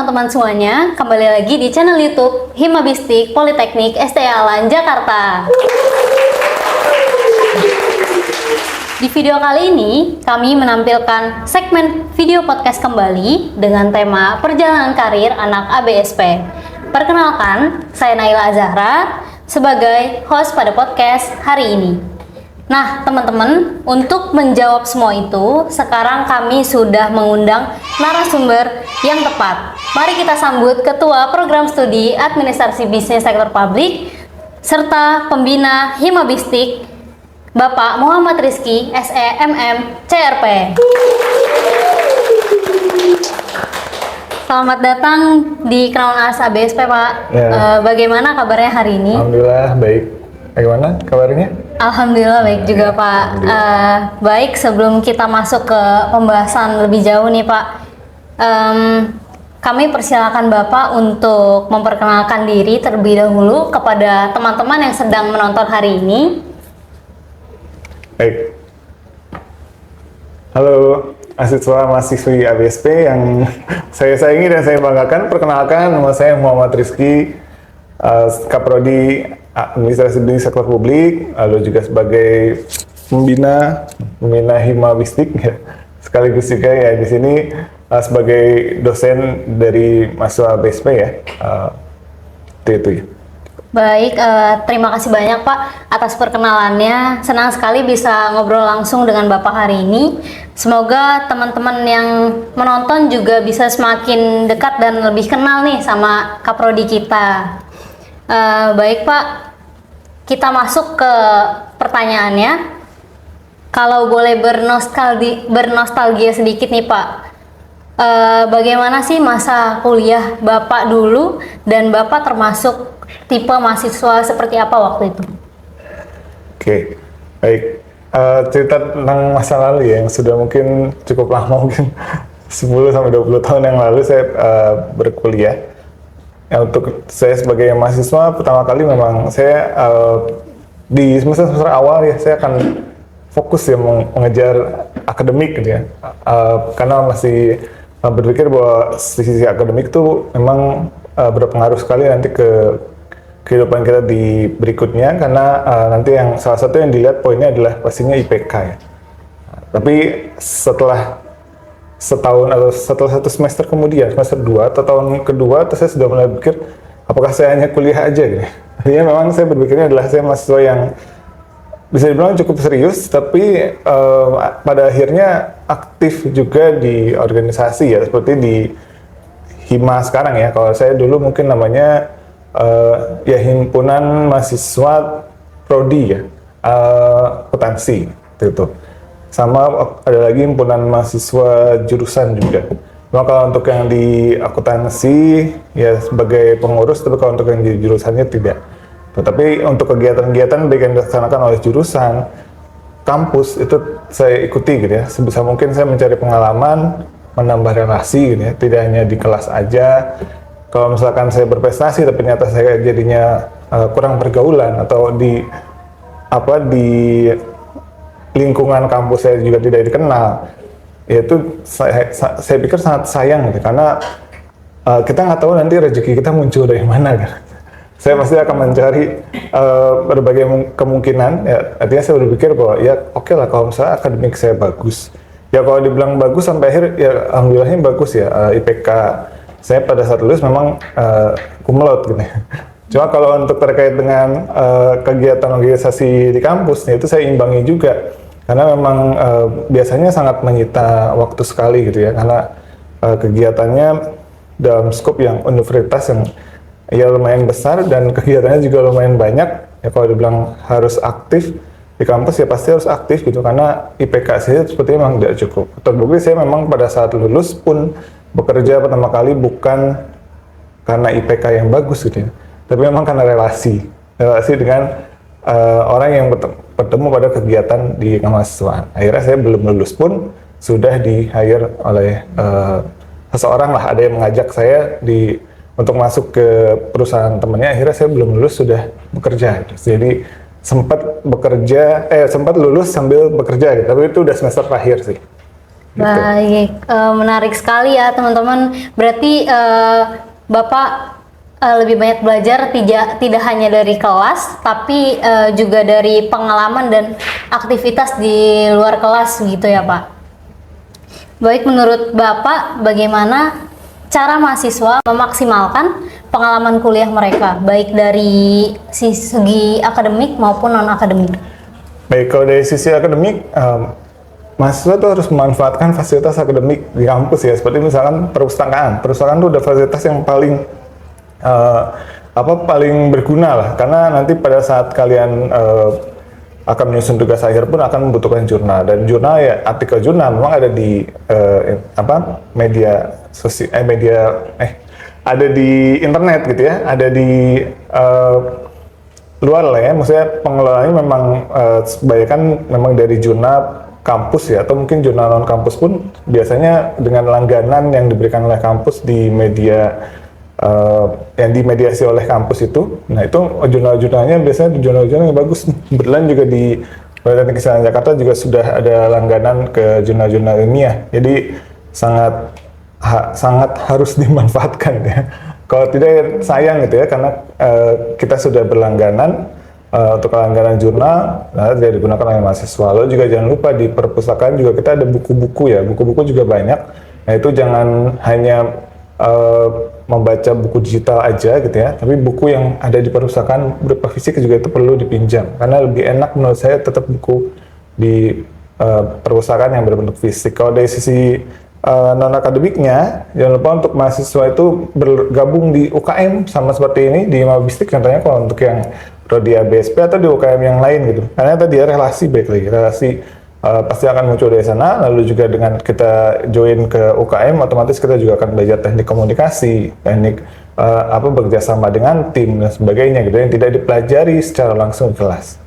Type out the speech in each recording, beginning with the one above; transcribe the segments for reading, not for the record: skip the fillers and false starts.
teman-teman semuanya, kembali lagi di channel YouTube Himabistik Politeknik STA Alan Jakarta. Di video kali ini, kami menampilkan segmen video podcast kembali dengan tema perjalanan karir anak ABSP. Perkenalkan, saya Naila Azahra sebagai host pada podcast hari ini. Nah, teman-teman, untuk menjawab semua itu, sekarang kami sudah mengundang narasumber yang tepat. Mari kita sambut Ketua Program Studi Administrasi Bisnis Sektor Publik serta Pembina Himabistik, Bapak Muhammad Rizky, SE MM, CRP. Selamat datang di Kenalan As ABSP, Pak. Ya. Bagaimana kabarnya hari ini? Alhamdulillah baik. Bagaimana kabarnya? Alhamdulillah baik juga, Pak. Baik, sebelum kita masuk ke pembahasan lebih jauh nih, Pak, kami persilakan Bapak untuk memperkenalkan diri terlebih dahulu kepada teman-teman yang sedang menonton hari ini. Baik. Halo mahasiswa mahasiswi ABSP yang saya sayangi dan saya banggakan. Perkenalkan, nama saya Muhammad Rizky, Kaprodi Administrasi Bisnis Sektor Publik, lalu juga sebagai pembina Himabistik, ya. Sekaligus juga ya di sini sebagai dosen dari mahasiswa ABSP ya. Itu ya. Baik, terima kasih banyak Pak atas perkenalannya. Senang sekali bisa ngobrol langsung dengan Bapak hari ini. Semoga teman-teman yang menonton juga bisa semakin dekat dan lebih kenal nih sama Kaprodi kita. Baik Pak, kita masuk ke pertanyaannya. Kalau boleh bernostalgia sedikit nih Pak, bagaimana sih masa kuliah Bapak dulu dan Bapak termasuk tipe mahasiswa seperti apa waktu itu? Oke, baik. Cerita tentang masa lalu ya, yang sudah mungkin cukup lama, mungkin 10 sampai 20 tahun yang lalu saya berkuliah. Ya, untuk saya sebagai mahasiswa pertama kali memang saya di semester awal ya saya akan fokus ya mengejar akademik gitu ya, karena masih berpikir bahwa sisi akademik itu memang berpengaruh sekali nanti ke kehidupan kita di berikutnya, karena nanti yang salah satu yang dilihat poinnya adalah pastinya IPK ya. Tapi setelah setahun atau setelah satu semester kemudian, semester 2 atau tahun kedua, terus saya sudah mulai berpikir apakah saya hanya kuliah aja gitu. Artinya memang saya berpikirnya adalah saya mahasiswa yang bisa dibilang cukup serius, tapi pada akhirnya aktif juga di organisasi ya, seperti di Hima sekarang ya. Kalau saya dulu mungkin namanya ya Himpunan Mahasiswa Prodi ya, akuntansi itu. Sama ada lagi himpunan mahasiswa jurusan juga. Maka untuk yang di akuntansi ya sebagai pengurus, tapi kalau untuk yang di jurusannya tidak. Tapi untuk kegiatan-kegiatan baik yang dilaksanakan oleh jurusan, kampus itu saya ikuti gitu ya. Sebisa mungkin saya mencari pengalaman, menambah relasi gitu ya. Tidak hanya di kelas aja. Kalau misalkan saya berprestasi tapi ternyata saya jadinya kurang pergaulan atau di lingkungan kampus saya juga tidak dikenal, yaitu saya pikir sangat sayang gitu, karena kita nggak tahu nanti rezeki kita muncul dari mana kan. Saya pasti akan mencari berbagai kemungkinan ya. Artinya saya berpikir bahwa ya oke lah kalau misalnya akademik saya bagus ya, kalau dibilang bagus sampai akhir ya alhamdulillahnya bagus ya. IPK saya pada saat lulus memang cum laude gitu. Cuma kalau untuk terkait dengan kegiatan organisasi di kampus, itu saya imbangi juga. Karena memang biasanya sangat menyita waktu sekali gitu ya. Karena kegiatannya dalam skop yang universitas yang ya lumayan besar dan kegiatannya juga lumayan banyak. Ya kalau dibilang harus aktif di kampus ya pasti harus aktif gitu. Karena IPK saya sepertinya memang tidak cukup. Terbukti saya memang pada saat lulus pun bekerja pertama kali bukan karena IPK yang bagus gitu ya, tapi memang karena relasi dengan orang yang bertemu pada kegiatan di kemahasiswaan. Akhirnya saya belum lulus pun sudah di-hire oleh seseorang lah, ada yang mengajak saya untuk masuk ke perusahaan temannya. Akhirnya saya belum lulus sudah bekerja. Jadi sempat lulus sambil bekerja gitu, tapi itu udah semester terakhir sih. Gitu. Baik, menarik sekali ya teman-teman. Berarti Bapak lebih banyak belajar tidak hanya dari kelas, tapi juga dari pengalaman dan aktivitas di luar kelas gitu ya Pak. Baik, menurut Bapak bagaimana cara mahasiswa memaksimalkan pengalaman kuliah mereka, baik dari segi akademik maupun non-akademik? Baik, kalau dari sisi akademik, mahasiswa tuh harus memanfaatkan fasilitas akademik di kampus ya, seperti misalkan perpustakaan. Perpustakaan itu udah fasilitas yang paling paling berguna lah, karena nanti pada saat kalian akan menyusun tugas akhir pun akan membutuhkan jurnal, dan jurnal ya artikel jurnal memang ada di media sosial ada di internet gitu ya, ada di luar lah ya, maksudnya pengelolaannya memang kebanyakan memang dari jurnal kampus ya, atau mungkin jurnal non kampus pun biasanya dengan langganan yang diberikan oleh kampus di media yang dimediasi oleh kampus itu. Nah itu jurnal-jurnalnya biasanya jurnal-jurnal yang bagus. Kebetulan juga di Teknik Kesehatan Jakarta juga sudah ada langganan ke jurnal-jurnal ilmiah, jadi sangat harus dimanfaatkan ya. Kalau tidak ya sayang gitu ya, karena kita sudah berlangganan untuk langganan jurnal, nah tidak digunakan oleh mahasiswa. Lalu juga jangan lupa di perpustakaan juga kita ada buku-buku ya, buku-buku juga banyak. Nah itu jangan hanya membaca buku digital aja gitu ya, tapi buku yang ada di perpustakaan berupa fisik juga itu perlu dipinjam, karena lebih enak menurut saya tetap buku di perpustakaan yang berbentuk fisik. Kalau dari sisi non akademiknya, jangan lupa untuk mahasiswa itu bergabung di UKM sama seperti ini di Mabistik contohnya, kalau untuk yang prodi ABSP atau di UKM yang lain gitu, karena tadi ya relasi, baik lagi relasi pasti akan muncul dari sana. Lalu juga dengan kita join ke UKM, otomatis kita juga akan belajar teknik komunikasi, teknik bekerja sama dengan tim dan sebagainya gitu, yang tidak dipelajari secara langsung di kelas.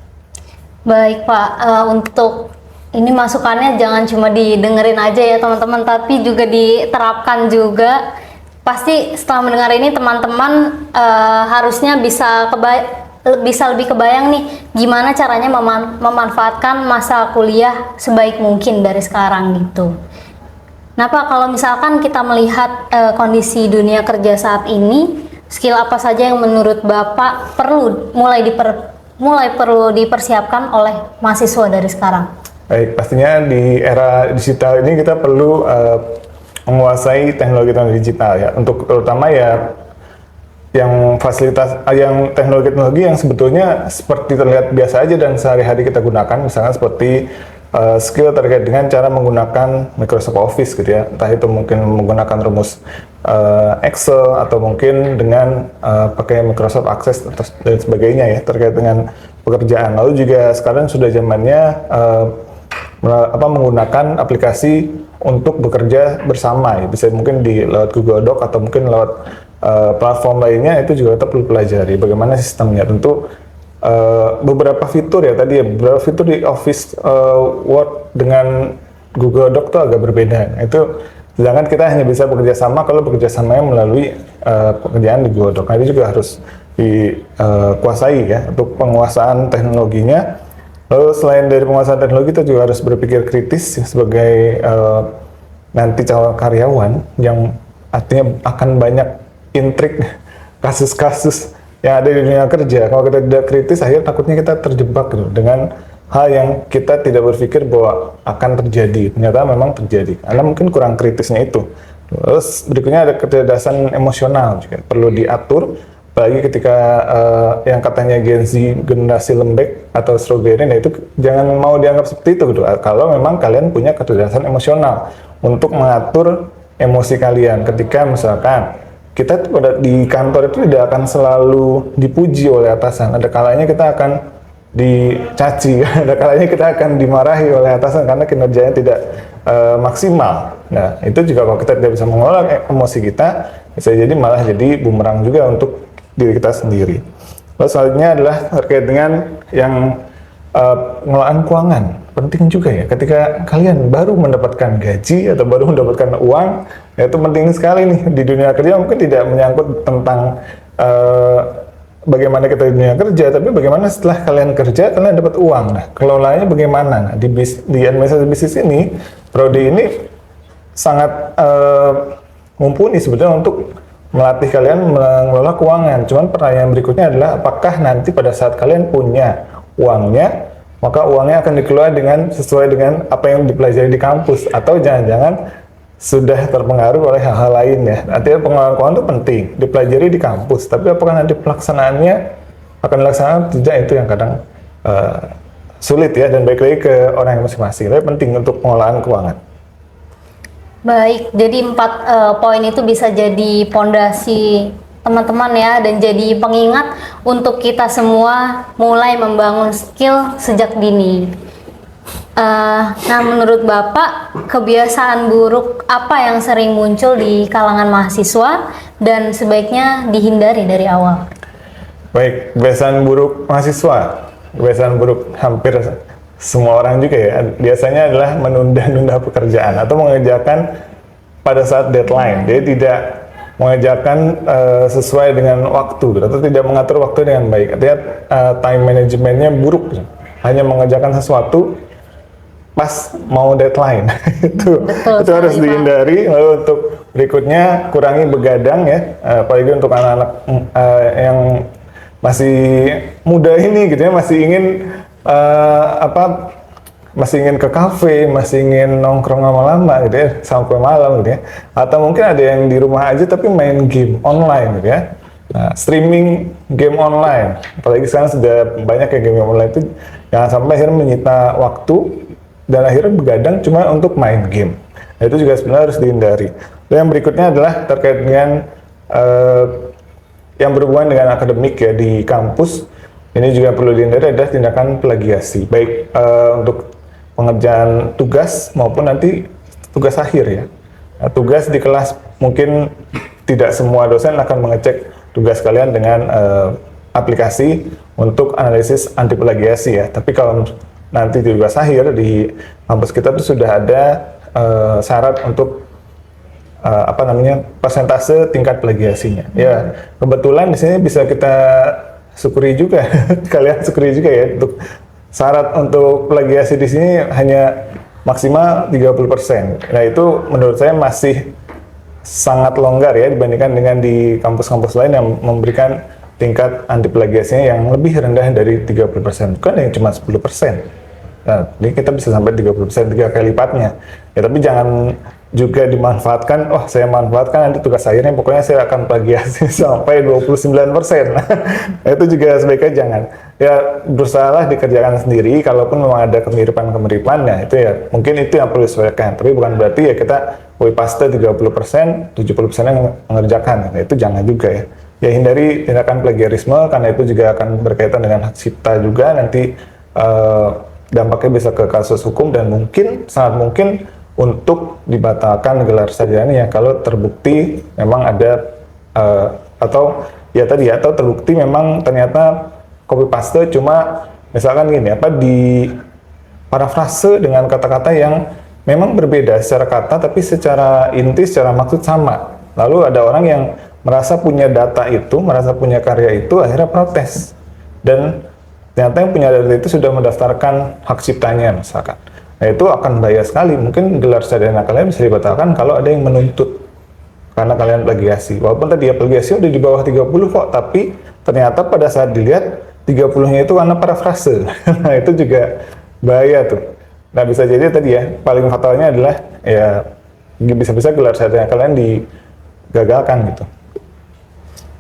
Baik Pak, untuk ini masukannya jangan cuma didengerin aja ya teman-teman, tapi juga diterapkan juga. Pasti setelah mendengar ini teman-teman harusnya bisa lebih kebayang nih gimana caranya memanfaatkan masa kuliah sebaik mungkin dari sekarang gitu. Nah Pak, kalau misalkan kita melihat kondisi dunia kerja saat ini, skill apa saja yang menurut Bapak mulai perlu dipersiapkan oleh mahasiswa dari sekarang? Baik, pastinya di era digital ini kita perlu menguasai teknologi digital ya, untuk terutama ya yang teknologi yang sebetulnya seperti terlihat biasa aja dan sehari-hari kita gunakan, misalnya seperti skill terkait dengan cara menggunakan Microsoft Office gitu ya, entah itu mungkin menggunakan rumus Excel atau mungkin dengan pakai Microsoft Access dan sebagainya ya, terkait dengan pekerjaan. Lalu juga sekarang sudah zamannya menggunakan aplikasi untuk bekerja bersama ya, bisa mungkin lewat Google Doc atau mungkin lewat platform lainnya, itu juga tetap perlu pelajari bagaimana sistemnya. Tentu beberapa fitur ya tadi ya, beberapa fitur di Office Word dengan Google Doc itu agak berbeda. Itu sedangkan kita hanya bisa bekerja sama kalau bekerja samanya melalui pekerjaan di Google Doc. Nah, ini juga harus dikuasai ya untuk penguasaan teknologinya. Lalu selain dari penguasaan teknologi, kita juga harus berpikir kritis ya, sebagai nanti calon karyawan yang artinya akan banyak intrik kasus-kasus yang ada di dunia kerja. Kalau kita tidak kritis, akhirnya takutnya kita terjebak gitu, dengan hal yang kita tidak berpikir bahwa akan terjadi, ternyata memang terjadi karena mungkin kurang kritisnya itu. Terus berikutnya ada kecerdasan emosional juga perlu diatur, apalagi ketika yang katanya Gen Z generasi lembek atau strawberry, nah itu jangan mau dianggap seperti itu gitu. Kalau memang kalian punya kecerdasan emosional untuk mengatur emosi kalian, ketika misalkan kita di kantor itu tidak akan selalu dipuji oleh atasan. Ada kalanya kita akan dicaci, ada kalanya kita akan dimarahi oleh atasan karena kinerjanya tidak maksimal. Nah, itu juga kalau kita tidak bisa mengelola emosi kita, bisa jadi malah jadi bumerang juga untuk diri kita sendiri. Lalu selanjutnya adalah terkait dengan yang pengelolaan keuangan. Penting juga ya, ketika kalian baru mendapatkan gaji atau baru mendapatkan uang, ya itu penting sekali nih di dunia kerja. Mungkin tidak menyangkut tentang bagaimana kita di dunia kerja, tapi bagaimana setelah kalian kerja kalian dapat uang. Nah, kelolanya bagaimana? Nah, di administrasi bisnis ini, prodi ini sangat mumpuni sebetulnya untuk melatih kalian mengelola keuangan. Cuman pertanyaan berikutnya adalah apakah nanti pada saat kalian punya uangnya, maka uangnya akan dikelola sesuai dengan apa yang dipelajari di kampus, atau jangan-jangan sudah terpengaruh oleh hal-hal lain ya. Artinya pengelolaan keuangan itu penting, dipelajari di kampus, tapi apakah nanti pelaksanaannya akan dilaksanakan tidak, itu yang kadang sulit ya, dan balik lagi ke orang yang masing-masing. Tapi penting untuk pengelolaan keuangan. Baik, jadi 4 poin itu bisa jadi pondasi teman-teman ya, dan jadi pengingat untuk kita semua mulai membangun skill sejak dini. Nah, menurut Bapak, kebiasaan buruk apa yang sering muncul di kalangan mahasiswa dan sebaiknya dihindari dari awal? Baik, kebiasaan buruk mahasiswa, kebiasaan buruk hampir semua orang juga ya, biasanya adalah menunda-nunda pekerjaan atau mengerjakan pada saat deadline. Dia tidak mengerjakan sesuai dengan waktu atau tidak mengatur waktu dengan baik. Artinya time manajemennya buruk, hanya mengerjakan sesuatu pas mau deadline. itu harus dihindari. Lalu untuk berikutnya, kurangi begadang ya, apalagi untuk anak-anak yang masih muda ini gitu ya, masih ingin masih ingin ke kafe, masih ingin nongkrong lama-lama gitu ya, sampai malam gitu ya. Atau mungkin ada yang di rumah aja tapi main game online gitu ya. Nah, streaming game online, apalagi sekarang sudah banyak ya game online itu, jangan sampai akhirnya menyita waktu dan akhirnya begadang cuma untuk main game. Nah, itu juga sebenarnya harus dihindari. Lalu yang berikutnya adalah terkait dengan yang berhubungan dengan akademik ya di kampus. Ini juga perlu dihindari adalah tindakan plagiasi, baik untuk pengerjaan tugas maupun nanti tugas akhir ya. Nah, tugas di kelas mungkin tidak semua dosen akan mengecek tugas kalian dengan aplikasi untuk analisis anti plagiasi ya. Tapi kalau nanti di tugas akhir di kampus kita tuh sudah ada syarat untuk persentase tingkat plagiasinya. Ya, kebetulan di sini bisa kita syukuri juga, kalian syukuri juga ya, untuk syarat untuk plagiasi di sini hanya maksimal 30%. Nah, itu menurut saya masih sangat longgar ya dibandingkan dengan di kampus-kampus lain yang memberikan tingkat anti plagiasinya yang lebih rendah dari 30%, bukan yang cuma 10%. Nah, ini kita bisa sampai 30%, 3 kali lipatnya. Ya, tapi jangan juga dimanfaatkan, wah saya manfaatkan nanti tugas akhirnya pokoknya saya akan plagiasi sampai 29%. Nah, itu juga sebaiknya jangan. Ya, berusahalah dikerjakan sendiri, kalaupun memang ada kemiripan-kemiripan, ya itu ya mungkin itu yang perlu disesuaikan. Tapi bukan berarti ya kita copy paste 30%, 70% yang mengerjakan. Nah, itu jangan juga ya. Ya, hindari tindakan plagiarisme, karena itu juga akan berkaitan dengan hak cipta juga, nanti dampaknya bisa ke kasus hukum dan mungkin, sangat mungkin untuk dibatalkan gelar sarjananya kalau terbukti memang ada atau terbukti memang ternyata copy paste cuma misalkan gini, di parafrase dengan kata-kata yang memang berbeda secara kata tapi secara inti, secara maksud sama. Lalu ada orang yang merasa punya data itu, merasa punya karya itu, akhirnya protes, dan ternyata yang punya data itu sudah mendaftarkan hak ciptanya misalkan. Nah, itu akan bahaya sekali. Mungkin gelar sarjana kalian bisa dibatalkan kalau ada yang menuntut karena kalian plagiasi. Walaupun tadi ya plagiasi udah di bawah 30 kok, tapi ternyata pada saat dilihat 30-nya itu karena parafrase. Nah, itu juga bahaya tuh. Nah, bisa jadi tadi ya, paling fatalnya adalah ya bisa-bisa gelar sarjana kalian digagalkan gitu.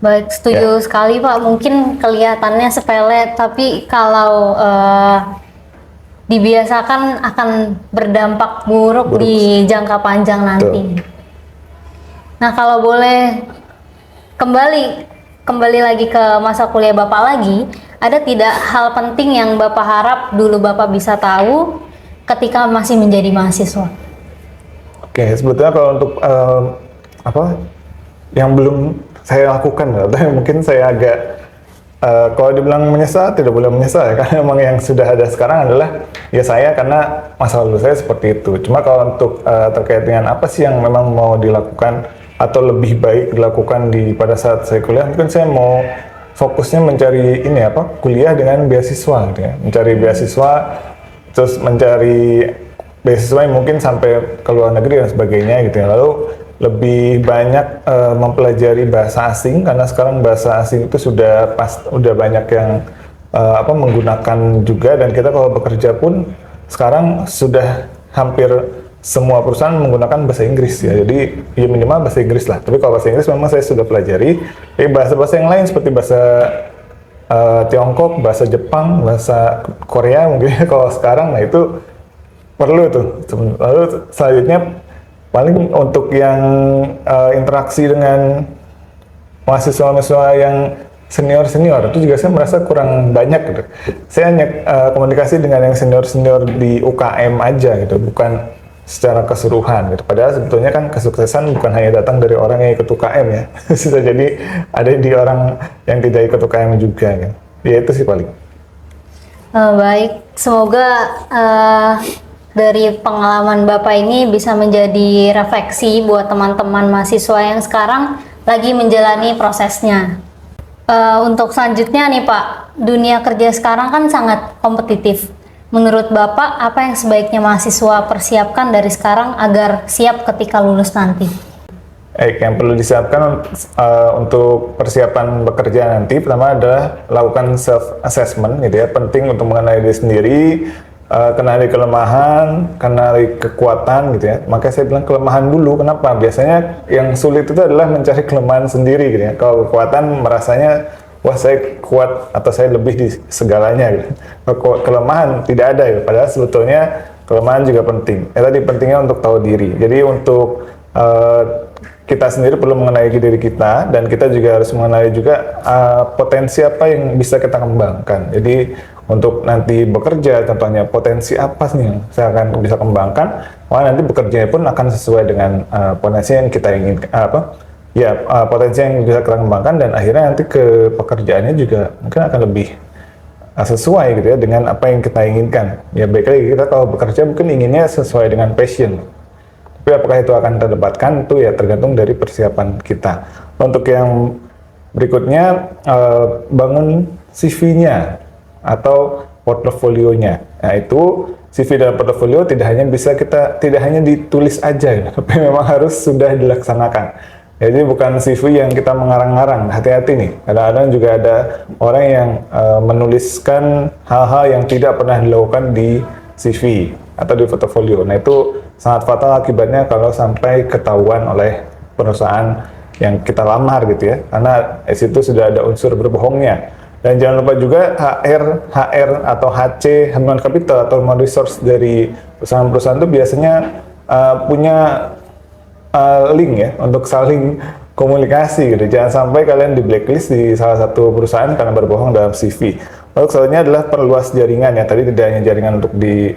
Baik, setuju sekali Pak. Mungkin kelihatannya sepele, tapi kalau dibiasakan akan berdampak buruk di jangka panjang nanti. Tuh. Nah, kalau boleh kembali lagi ke masa kuliah Bapak lagi, ada tidak hal penting yang Bapak harap dulu Bapak bisa tahu ketika masih menjadi mahasiswa? Oke, sebetulnya kalau untuk yang belum saya lakukan, atau mungkin saya agak kalau dibilang menyesal, tidak boleh menyesal ya, karena memang yang sudah ada sekarang adalah ya saya, karena masa lalu saya seperti itu. Cuma kalau untuk terkait dengan apa sih yang memang mau dilakukan atau lebih baik dilakukan pada saat saya kuliah, mungkin saya mau fokusnya mencari kuliah dengan beasiswa gitu ya, mencari beasiswa, terus mencari beasiswa yang mungkin sampai ke luar negeri dan sebagainya gitu ya. Lalu lebih banyak mempelajari bahasa asing karena sekarang bahasa asing itu udah banyak yang menggunakan juga, dan kita kalau bekerja pun sekarang sudah hampir semua perusahaan menggunakan bahasa Inggris ya. Jadi ya minimal bahasa Inggris lah. Tapi kalau bahasa Inggris memang saya sudah pelajari. Bahasa-bahasa yang lain seperti bahasa Tiongkok, bahasa Jepang, bahasa Korea mungkin kalau sekarang, nah itu perlu tuh. Lalu selanjutnya paling untuk yang interaksi dengan mahasiswa-mahasiswa yang senior-senior itu juga saya merasa kurang banyak gitu. Saya hanya komunikasi dengan yang senior-senior di UKM aja gitu, bukan secara keseluruhan gitu. Padahal sebetulnya kan kesuksesan bukan hanya datang dari orang yang ikut UKM ya. Bisa jadi ada di orang yang tidak ikut UKM juga gitu. Ya itu sih paling. Baik, semoga dari pengalaman Bapak ini bisa menjadi refleksi buat teman-teman mahasiswa yang sekarang lagi menjalani prosesnya. Untuk selanjutnya nih Pak, dunia kerja sekarang kan sangat kompetitif. Menurut Bapak, apa yang sebaiknya mahasiswa persiapkan dari sekarang agar siap ketika lulus nanti? Yang perlu disiapkan untuk persiapan bekerja nanti, pertama adalah lakukan self-assessment gitu ya. Penting untuk mengenali diri sendiri, kenali kelemahan, kenali kekuatan gitu ya. Makanya saya bilang kelemahan dulu. Kenapa? Biasanya yang sulit itu adalah mencari kelemahan sendiri gitu ya. Kalau kekuatan merasanya, wah saya kuat atau saya lebih di segalanya gitu. Kelemahan tidak ada gitu. Padahal sebetulnya kelemahan juga penting. Tadi pentingnya untuk tahu diri. Jadi untuk kita sendiri perlu mengenali diri kita, dan kita juga harus mengenali juga potensi apa yang bisa kita kembangkan. Jadi untuk nanti bekerja contohnya potensi apa sih yang saya akan bisa kembangkan, maka nanti bekerja pun akan sesuai dengan potensi yang kita inginkan, potensi yang bisa kita kembangkan, dan akhirnya nanti ke pekerjaannya juga mungkin akan lebih sesuai gitu ya dengan apa yang kita inginkan. Ya baik lagi, kita kalau bekerja mungkin inginnya sesuai dengan passion. Tapi apakah itu akan terdapatkan, itu ya tergantung dari persiapan kita. Untuk yang berikutnya, bangun CV-nya atau portofolionya. Nah itu CV dan portofolio tidak hanya ditulis aja, tapi memang harus sudah dilaksanakan. Jadi bukan CV yang kita mengarang-arang. Hati-hati nih, kadang-kadang juga ada orang yang menuliskan hal-hal yang tidak pernah dilakukan di CV atau di portofolio. Nah itu sangat fatal akibatnya kalau sampai ketahuan oleh perusahaan yang kita lamar gitu ya, karena di situ sudah ada unsur berbohongnya. Dan jangan lupa juga HR atau HC, Human Capital atau Human Resource dari perusahaan-perusahaan itu biasanya punya link ya untuk saling komunikasi gitu. Jangan sampai kalian di blacklist di salah satu perusahaan karena berbohong dalam CV. Lalu selanjutnya adalah perluas jaringan ya. Tadi tidak hanya jaringan untuk di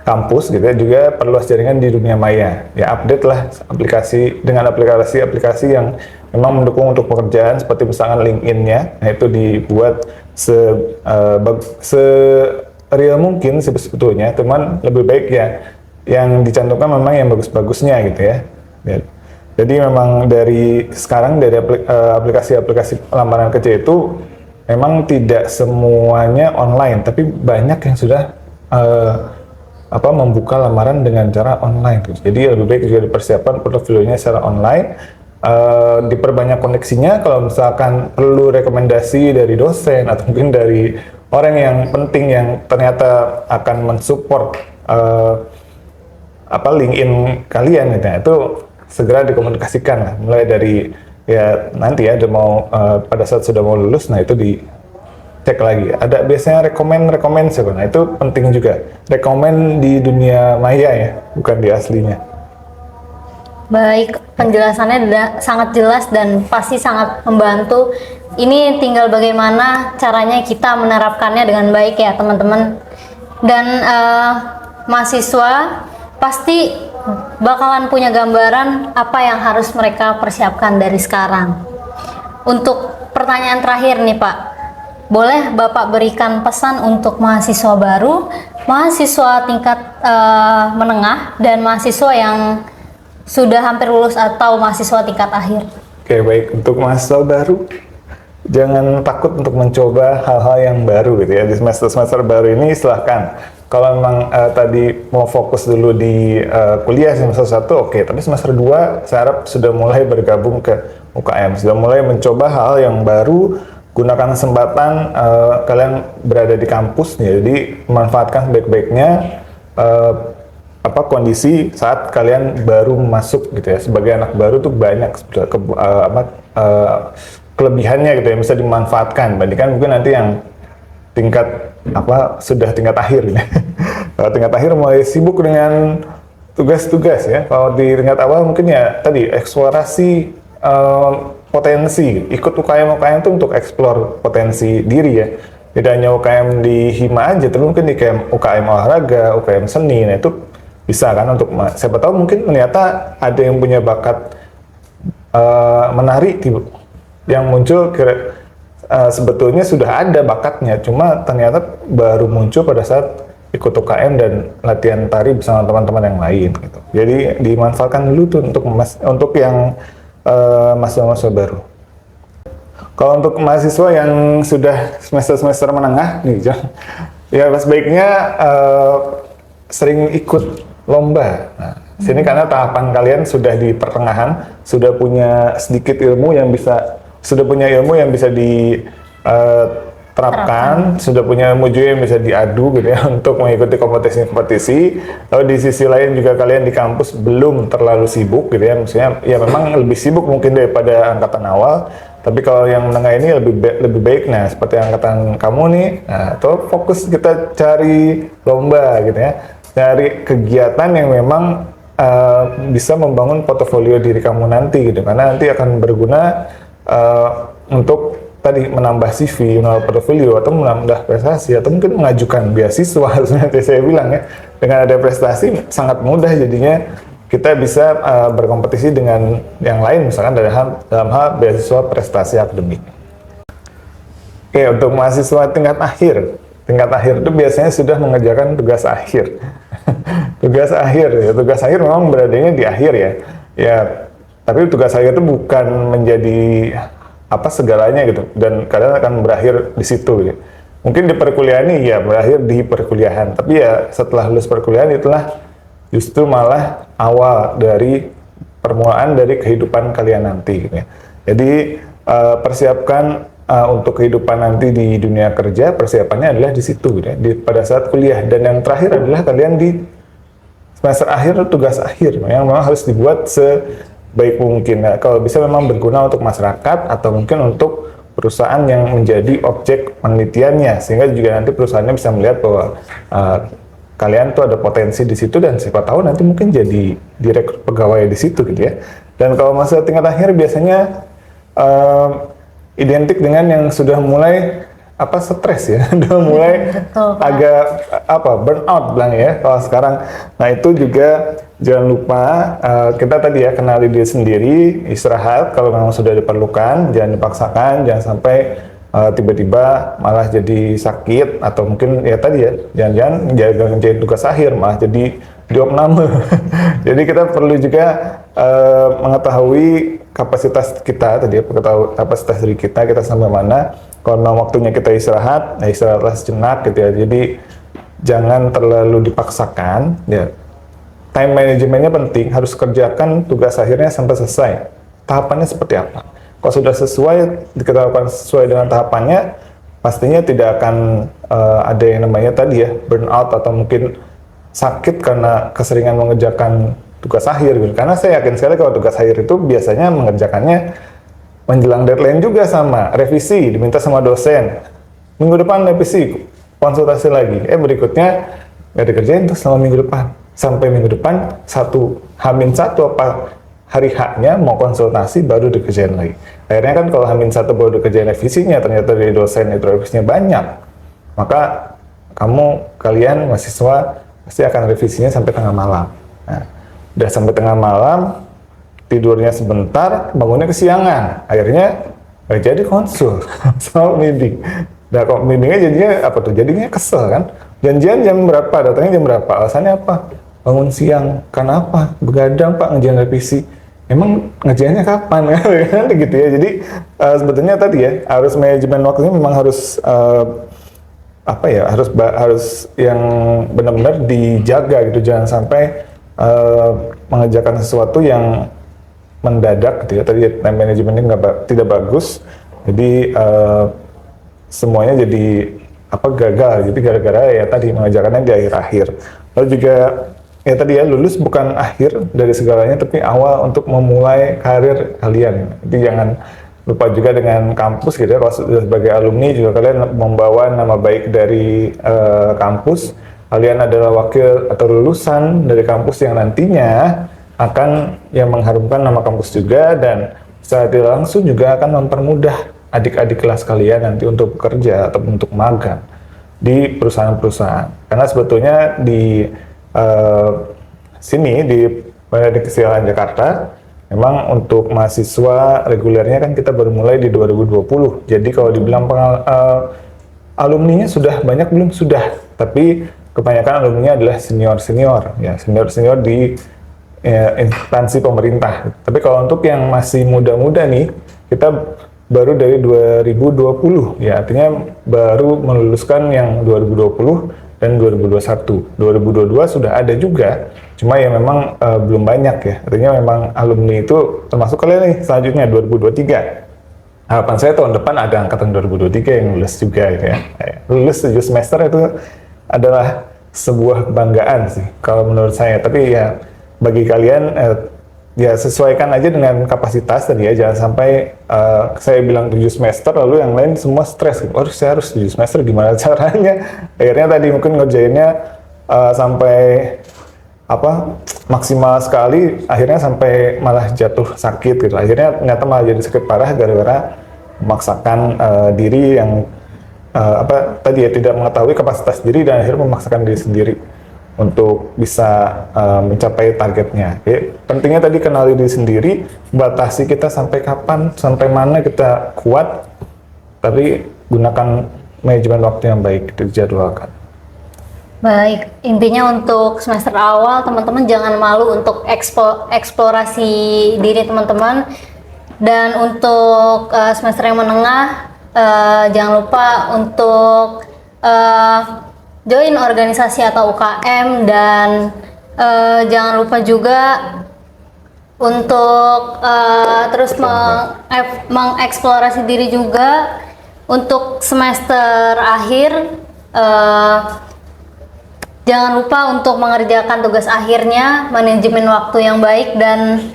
kampus gitu ya, juga perluas jaringan di dunia maya. Ya update lah aplikasi dengan aplikasi-aplikasi yang memang mendukung untuk pekerjaan seperti misalkan LinkedIn-nya. Nah itu dibuat real mungkin sebetulnya, teman lebih baik ya yang dicantumkan memang yang bagus-bagusnya gitu ya. Jadi memang dari sekarang dari aplikasi-aplikasi lamaran kerja itu memang tidak semuanya online, tapi banyak yang sudah membuka lamaran dengan cara online gitu. Jadi lebih baik juga dipersiapkan portofolionya secara online, diperbanyak koneksinya. Kalau misalkan perlu rekomendasi dari dosen atau mungkin dari orang yang penting yang ternyata akan mensupport LinkedIn kalian gitu, itu segera dikomunikasikan lah. Mulai dari ya nanti ya pada saat sudah mau lulus, nah itu dicek lagi. Ada biasanya rekomen sih, nah itu penting juga. Rekomen di dunia maya ya, bukan di aslinya. Baik, penjelasannya sangat jelas dan pasti sangat membantu. Ini tinggal bagaimana caranya kita menerapkannya dengan baik ya teman-teman. Dan mahasiswa pasti bakalan punya gambaran apa yang harus mereka persiapkan dari sekarang. Untuk pertanyaan terakhir nih Pak, boleh Bapak berikan pesan untuk mahasiswa baru, mahasiswa tingkat menengah, dan mahasiswa yang sudah hampir lulus atau mahasiswa tingkat akhir? Oke, baik. Untuk mahasiswa baru, jangan takut untuk mencoba hal-hal yang baru gitu ya. Di semester baru ini silahkan kalau memang tadi mau fokus dulu di kuliah semester 1, oke. Tapi semester 2 saya harap sudah mulai bergabung ke UKM, sudah mulai mencoba hal yang baru, gunakan kesempatan kalian berada di kampus, ya, jadi manfaatkan baik-baiknya kondisi saat kalian baru masuk gitu ya. Sebagai anak baru tuh banyak kelebihannya gitu ya, bisa dimanfaatkan bandingkan mungkin nanti yang tingkat sudah tingkat akhir gitu. Kalau tingkat akhir mulai sibuk dengan tugas-tugas ya. Kalau di tingkat awal mungkin ya tadi eksplorasi potensi, ikut UKM itu untuk eksplor potensi diri ya. Tidak hanya UKM di Hima aja, tapi mungkin di UKM olahraga, UKM seni, nah itu bisa kan untuk siapa tahu mungkin ternyata ada yang punya bakat menari yang muncul sebetulnya sudah ada bakatnya, cuma ternyata baru muncul pada saat ikut UKM dan latihan tari bersama teman-teman yang lain gitu. Jadi dimanfaatkan dulu tuh untuk yang mahasiswa baru. Kalau untuk mahasiswa yang sudah semester menengah nih, ya sebaiknya sering ikut lomba. Nah, sini karena tahapan kalian sudah di pertengahan, sudah punya sedikit ilmu yang bisa diterapkan, sudah punya ilmu juga yang bisa diadu gitu ya untuk mengikuti kompetisi. Lalu di sisi lain juga kalian di kampus belum terlalu sibuk gitu ya, maksudnya ya memang lebih sibuk mungkin daripada angkatan awal. Tapi kalau yang menengah ini lebih baik, nah seperti angkatan kamu nih, nah itu fokus kita cari lomba gitu ya, cari kegiatan yang memang bisa membangun portofolio diri kamu nanti gitu, karena nanti akan berguna untuk tadi menambah CV, menambah portofolio, atau menambah prestasi, atau mungkin mengajukan beasiswa. Sebenarnya saya bilang ya, dengan ada prestasi sangat mudah jadinya kita bisa berkompetisi dengan yang lain, misalkan dalam hal beasiswa prestasi akademik. Oke, untuk mahasiswa tingkat akhir itu biasanya sudah mengerjakan tugas akhir. Tugas akhir memang beradanya di akhir ya. Ya, tapi tugas akhir itu bukan menjadi segalanya gitu, dan kadang akan berakhir di situ gitu. Mungkin di perkuliahan nih ya berakhir di perkuliahan, tapi ya setelah lulus perkuliahan itulah justru malah awal dari permulaan dari kehidupan kalian nanti gitu ya. Jadi persiapkan untuk kehidupan nanti di dunia kerja, persiapannya adalah di situ gitu ya, pada saat kuliah. Dan yang terakhir adalah kalian di semester akhir, tugas akhir yang memang harus dibuat sebaik mungkin. Nah, kalau bisa memang berguna untuk masyarakat atau mungkin untuk perusahaan yang menjadi objek penelitiannya, sehingga juga nanti perusahaannya bisa melihat bahwa kalian tuh ada potensi di situ, dan siapa tahu nanti mungkin jadi direktur pegawai di situ gitu ya. Dan kalau masa tingkat akhir biasanya identik dengan yang sudah mulai stres ya, udah mulai agak burnout bilang ya kalau sekarang. Nah itu juga jangan lupa kita tadi ya kenali diri sendiri, istirahat kalau memang sudah diperlukan, jangan dipaksakan, jangan sampai tiba-tiba malah jadi sakit, atau mungkin ya tadi ya jangan-jangan ngerjain tugas akhir malah jadi diopname. Jadi kita perlu juga mengetahui kapasitas kita tadi, kapasitas diri kita sampai mana. Kalau memang waktunya kita istirahat, ya istirahatlah sejenak gitu ya. Jadi jangan terlalu dipaksakan ya. Time manajemennya penting, harus kerjakan tugas akhirnya sampai selesai. Tahapannya seperti apa? Kalau sudah kita lakukan sesuai dengan tahapannya, pastinya tidak akan ada yang namanya tadi ya burnout atau mungkin sakit karena keseringan mengerjakan tugas akhir gitu. Karena saya yakin sekali kalau tugas akhir itu biasanya mengerjakannya menjelang deadline juga, sama revisi diminta sama dosen, minggu depan revisi, konsultasi lagi, berikutnya nggak dikerjain tuh selama minggu depan, sampai minggu depan H-1 apa hari H-nya mau konsultasi baru dikerjain lagi. Akhirnya kan kalau H-1 baru dikerjain revisinya, ternyata dari dosen itu revisinya banyak, maka kalian mahasiswa pasti akan revisinya sampai tengah malam. Nah, udah sampai tengah malam, tidurnya sebentar, bangunnya kesiangan, akhirnya nggak jadi konsul sama meeting. Nah kok meetingnya jadinya jadinya kesel kan, janjian jam berapa, datangnya jam berapa, alasannya apa, bangun siang, karena apa, begadang pak ngerjain revisi, emang ngerjainnya kapan kan gitu ya. Jadi sebetulnya tadi ya harus manajemen waktunya memang harus harus yang benar-benar dijaga gitu, jangan sampai mengerjakan sesuatu yang mendadak gitu ya. Tadi time managementnya tidak bagus, jadi semuanya jadi gagal. Jadi gara-gara ya tadi mengerjakannya di akhir-akhir. Lalu juga ya tadi ya, lulus bukan akhir dari segalanya, tapi awal untuk memulai karir kalian. Jadi jangan lupa juga dengan kampus gitu ya. Kalau sudah sebagai alumni juga kalian membawa nama baik dari kampus. Kalian adalah wakil atau lulusan dari kampus yang nantinya akan yang mengharumkan nama kampus juga, dan secara tidak langsung juga akan mempermudah adik-adik kelas kalian nanti untuk bekerja atau untuk magang di perusahaan-perusahaan. Karena sebetulnya di sini di Badan Kesehatan Jakarta memang untuk mahasiswa regulernya kan kita baru mulai di 2020. Jadi kalau dibilang alumninya sudah banyak belum? Sudah, tapi kebanyakan alumninya adalah senior-senior ya, senior-senior di instansi pemerintah. Tapi kalau untuk yang masih muda-muda nih, kita baru dari 2020 ya, artinya baru meluluskan yang 2020 dan 2021. 2022 sudah ada juga, cuma ya memang belum banyak ya. Artinya memang alumni itu termasuk kalian nih selanjutnya 2023. Harapan saya tahun depan ada angkatan 2023 yang lulus juga gitu ya. Lulus 7 semester itu adalah sebuah kebanggaan sih kalau menurut saya. Tapi ya bagi kalian ya sesuaikan aja dengan kapasitas tadi ya, jangan sampai saya bilang 7 semester lalu yang lain semua stres gitu. Oh, saya harus 7 semester, gimana caranya? Akhirnya tadi mungkin ngerjainnya sampai maksimal sekali, akhirnya sampai malah jatuh sakit gitu. Akhirnya ternyata malah jadi sakit parah gara-gara memaksakan diri yang tadi ya tidak mengetahui kapasitas diri dan akhirnya memaksakan diri sendiri untuk bisa mencapai targetnya. Oke. Pentingnya tadi kenali diri sendiri, batasi kita sampai kapan, sampai mana kita kuat, tapi gunakan manajemen waktu yang baik, dijadwalkan. Baik, intinya untuk semester awal teman-teman jangan malu untuk eksplorasi diri teman-teman, dan untuk semester yang menengah jangan lupa untuk join organisasi atau UKM, dan jangan lupa juga untuk terus mengeksplorasi diri juga. Untuk semester akhir jangan lupa untuk mengerjakan tugas akhirnya, manajemen waktu yang baik, dan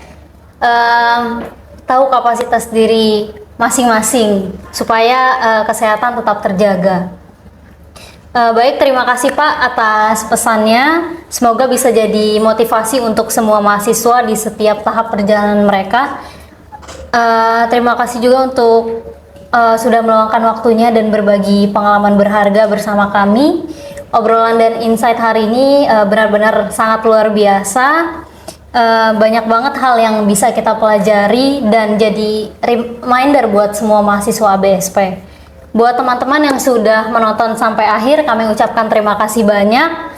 tahu kapasitas diri masing-masing supaya kesehatan tetap terjaga. Baik, terima kasih Pak atas pesannya. Semoga bisa jadi motivasi untuk semua mahasiswa di setiap tahap perjalanan mereka. Terima kasih juga untuk sudah meluangkan waktunya dan berbagi pengalaman berharga bersama kami. Obrolan dan insight hari ini benar-benar sangat luar biasa. Banyak banget hal yang bisa kita pelajari dan jadi reminder buat semua mahasiswa ABSP. Buat teman-teman yang sudah menonton sampai akhir, kami ucapkan terima kasih banyak.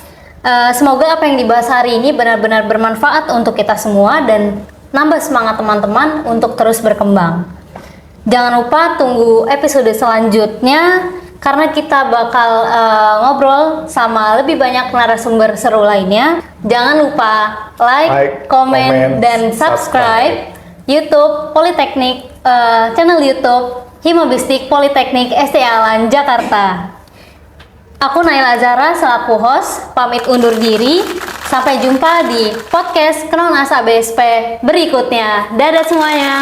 Semoga apa yang dibahas hari ini benar-benar bermanfaat untuk kita semua dan nambah semangat teman-teman untuk terus berkembang. Jangan lupa tunggu episode selanjutnya, karena kita bakal ngobrol sama lebih banyak narasumber seru lainnya. Jangan lupa like, comment, dan subscribe YouTube Politeknik, channel YouTube Himabistik Politeknik STA Alan Jakarta. Aku Naila Zara selaku host, pamit undur diri. Sampai jumpa di podcast Kenanas ABSP berikutnya. Dadah semuanya.